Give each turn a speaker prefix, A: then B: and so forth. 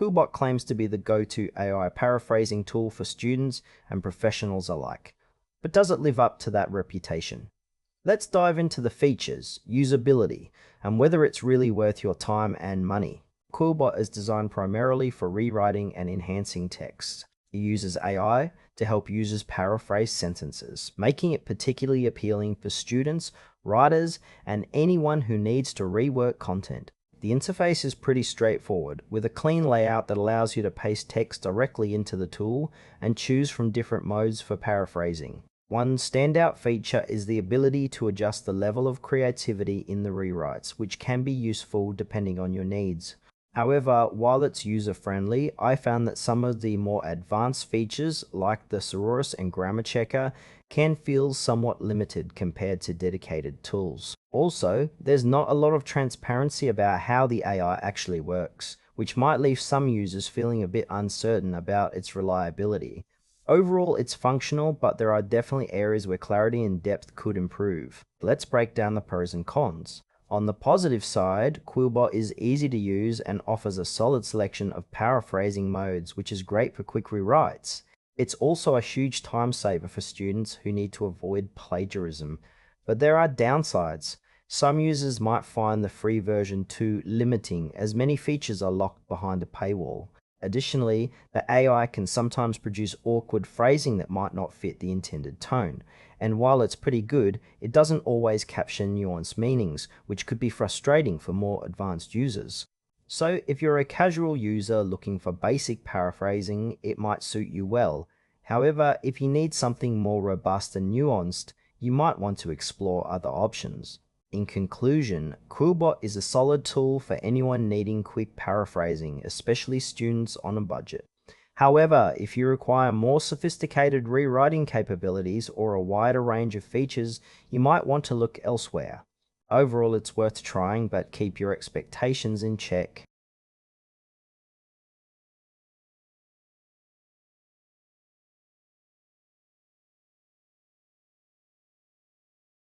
A: QuillBot claims to be the go-to AI paraphrasing tool for students and professionals alike. But does it live up to that reputation? Let's dive into the features, usability, and whether it's really worth your time and money. QuillBot is designed primarily for rewriting and enhancing text. It uses AI to help users paraphrase sentences, making it particularly appealing for students, writers, and anyone who needs to rework content. The interface is pretty straightforward, with a clean layout that allows you to paste text directly into the tool and choose from different modes for paraphrasing. One standout feature is the ability to adjust the level of creativity in the rewrites, which can be useful depending on your needs. However, while it's user-friendly, I found that some of the more advanced features, like the thesaurus and grammar checker, can feel somewhat limited compared to dedicated tools. Also, there's not a lot of transparency about how the AI actually works, which might leave some users feeling a bit uncertain about its reliability. Overall, it's functional, but there are definitely areas where clarity and depth could improve. Let's break down the pros and cons. On the positive side, QuillBot is easy to use and offers a solid selection of paraphrasing modes, which is great for quick rewrites. It's also a huge time saver for students who need to avoid plagiarism. But there are downsides. Some users might find the free version too limiting, as many features are locked behind a paywall. Additionally, the AI can sometimes produce awkward phrasing that might not fit the intended tone. And while it's pretty good, it doesn't always capture nuanced meanings, which could be frustrating for more advanced users. So if you're a casual user looking for basic paraphrasing, it might suit you well. However, if you need something more robust and nuanced, you might want to explore other options. In conclusion, QuillBot is a solid tool for anyone needing quick paraphrasing, especially students on a budget. However, if you require more sophisticated rewriting capabilities or a wider range of features, you might want to look elsewhere. Overall, it's worth trying, but keep your expectations in check.